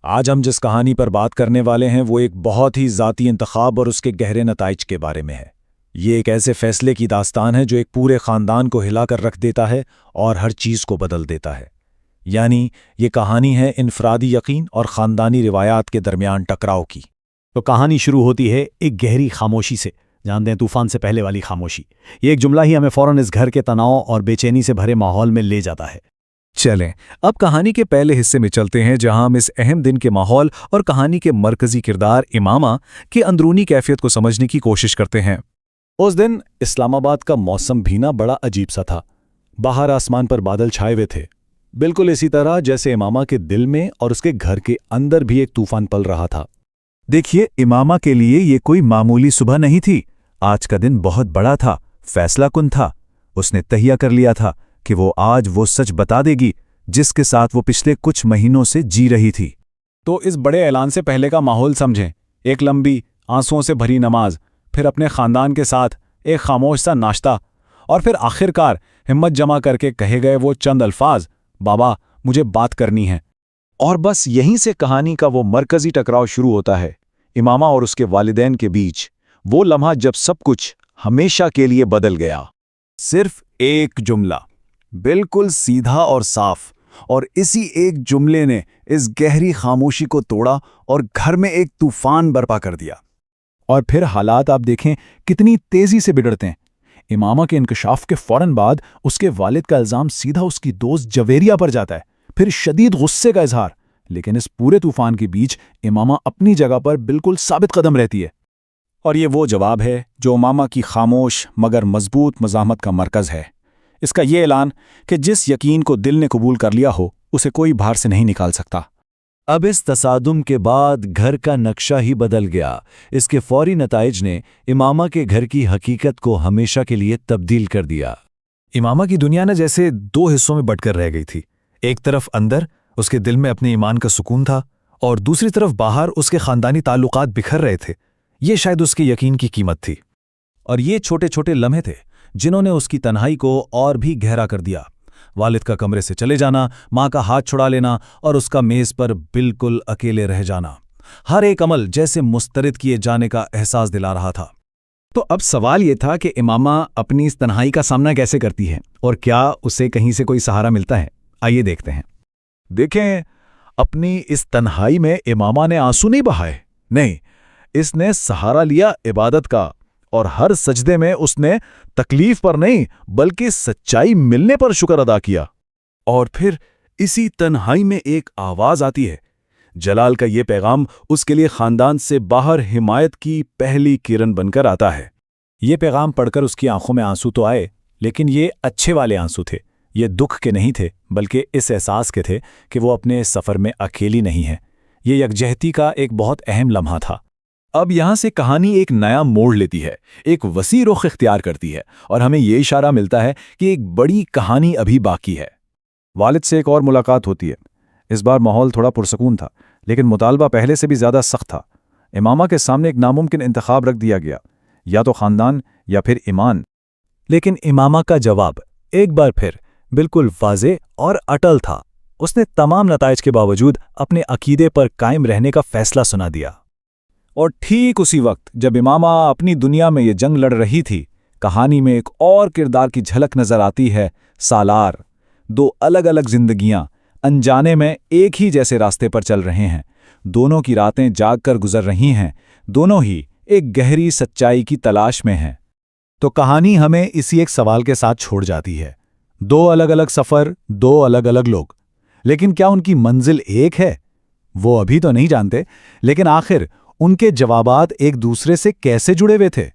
آج ہم جس کہانی پر بات کرنے والے ہیں وہ ایک بہت ہی ذاتی انتخاب اور اس کے گہرے نتائج کے بارے میں ہے۔ یہ ایک ایسے فیصلے کی داستان ہے جو ایک پورے خاندان کو ہلا کر رکھ دیتا ہے اور ہر چیز کو بدل دیتا ہے۔ یعنی یہ کہانی ہے انفرادی یقین اور خاندانی روایات کے درمیان ٹکراؤ کی۔ تو کہانی شروع ہوتی ہے ایک گہری خاموشی سے، جانتے ہیں طوفان سے پہلے والی خاموشی۔ یہ ایک جملہ ہی ہمیں فوراً اس گھر کے تناؤ اور بے چینی سے بھرے ماحول میں لے جاتا ہے۔ چلیں اب کہانی کے پہلے حصے میں چلتے ہیں، جہاں ہم اس اہم دن کے ماحول اور کہانی کے مرکزی کردار امامہ کی اندرونی کیفیت کو سمجھنے کی کوشش کرتے ہیں۔ اس دن اسلام آباد کا موسم بھی بڑا عجیب سا تھا۔ باہر آسمان پر بادل چھائے ہوئے تھے، بالکل اسی طرح جیسے امامہ کے دل میں اور اس کے گھر کے اندر بھی ایک طوفان پل رہا تھا۔ دیکھیے، امامہ کے لیے یہ کوئی معمولی صبح نہیں تھی۔ آج کا دن بہت بڑا تھا، فیصلہ کن تھا۔ اس نے تہیہ کر لیا تھا کہ وہ آج وہ سچ بتا دے گی جس کے ساتھ وہ پچھلے کچھ مہینوں سے جی رہی تھی۔ تو اس بڑے اعلان سے پہلے کا ماحول سمجھیں، ایک لمبی آنسوؤں سے بھری نماز، پھر اپنے خاندان کے ساتھ ایک خاموش سا ناشتہ، اور پھر آخرکار ہمت جمع کر کے کہے گئے وہ چند الفاظ، بابا مجھے بات کرنی ہے۔ اور بس یہیں سے کہانی کا وہ مرکزی ٹکراؤ شروع ہوتا ہے، امامہ اور اس کے والدین کے بیچ۔ وہ لمحہ جب سب کچھ ہمیشہ کے لیے بدل گیا۔ صرف ایک جملہ، بالکل سیدھا اور صاف، اور اسی ایک جملے نے اس گہری خاموشی کو توڑا اور گھر میں ایک طوفان برپا کر دیا۔ اور پھر حالات آپ دیکھیں کتنی تیزی سے بگڑتے ہیں۔ امامہ کے انکشاف کے فوراً بعد اس کے والد کا الزام سیدھا اس کی دوست جویریہ پر جاتا ہے، پھر شدید غصے کا اظہار۔ لیکن اس پورے طوفان کے بیچ امامہ اپنی جگہ پر بالکل ثابت قدم رہتی ہے۔ اور یہ وہ جواب ہے جو امامہ کی خاموش مگر مضبوط مزاحمت کا مرکز ہے۔ اس کا یہ اعلان کہ جس یقین کو دل نے قبول کر لیا ہو اسے کوئی باہر سے نہیں نکال سکتا۔ اب اس تصادم کے بعد گھر کا نقشہ ہی بدل گیا۔ اس کے فوری نتائج نے امامہ کے گھر کی حقیقت کو ہمیشہ کے لیے تبدیل کر دیا۔ امامہ کی دنیا جیسے دو حصوں میں بٹ کر رہ گئی تھی۔ ایک طرف اندر اس کے دل میں اپنے ایمان کا سکون تھا، اور دوسری طرف باہر اس کے خاندانی تعلقات بکھر رہے تھے۔ یہ شاید اس کے یقین کی قیمت تھی۔ اور یہ چھوٹے چھوٹے لمحے تھے جنہوں نے اس کی تنہائی کو اور بھی گہرا کر دیا۔ والد کا کمرے سے چلے جانا، ماں کا ہاتھ چھڑا لینا، اور اس کا میز پر بالکل اکیلے رہ جانا، ہر ایک عمل جیسے مسترد کیے جانے کا احساس دلا رہا تھا۔ تو اب سوال یہ تھا کہ امامہ اپنی اس تنہائی کا سامنا کیسے کرتی ہے، اور کیا اسے کہیں سے کوئی سہارا ملتا ہے؟ آئیے دیکھتے ہیں۔ دیکھیں، اپنی اس تنہائی میں امامہ نے آنسو نہیں بہائے، نہیں، اس نے سہارا لیا عبادت کا، اور ہر سجدے میں اس نے تکلیف پر نہیں بلکہ سچائی ملنے پر شکر ادا کیا۔ اور پھر اسی تنہائی میں ایک آواز آتی ہے۔ جلال کا یہ پیغام اس کے لیے خاندان سے باہر حمایت کی پہلی کرن بن کر آتا ہے۔ یہ پیغام پڑھ کر اس کی آنکھوں میں آنسو تو آئے، لیکن یہ اچھے والے آنسو تھے۔ یہ دکھ کے نہیں تھے، بلکہ اس احساس کے تھے کہ وہ اپنے سفر میں اکیلی نہیں ہے۔ یہ یکجہتی کا ایک بہت اہم لمحہ تھا۔ اب یہاں سے کہانی ایک نیا موڑ لیتی ہے، ایک وسیع رخ اختیار کرتی ہے، اور ہمیں یہ اشارہ ملتا ہے کہ ایک بڑی کہانی ابھی باقی ہے۔ والد سے ایک اور ملاقات ہوتی ہے۔ اس بار ماحول تھوڑا پرسکون تھا، لیکن مطالبہ پہلے سے بھی زیادہ سخت تھا۔ امامہ کے سامنے ایک ناممکن انتخاب رکھ دیا گیا، یا تو خاندان یا پھر ایمان۔ لیکن امامہ کا جواب ایک بار پھر بالکل واضح اور اٹل تھا۔ اس نے تمام نتائج کے باوجود اپنے عقیدے پر قائم رہنے کا فیصلہ سنا دیا۔ اور ٹھیک اسی وقت جب امامہ اپنی دنیا میں یہ جنگ لڑ رہی تھی، کہانی میں ایک اور کردار کی جھلک نظر آتی ہے، سالار۔ دو الگ الگ زندگیاں انجانے میں ایک ہی جیسے راستے پر چل رہے ہیں۔ دونوں کی راتیں جاگ کر گزر رہی ہیں، دونوں ہی ایک گہری سچائی کی تلاش میں ہیں۔ تو کہانی ہمیں اسی ایک سوال کے ساتھ چھوڑ جاتی ہے۔ دو الگ الگ سفر، دو الگ الگ لوگ، لیکن کیا ان کی منزل ایک ہے؟ وہ ابھی تو نہیں جانتے، لیکن آخر ان کے جوابات ایک دوسرے سے کیسے جڑے ہوئے تھے؟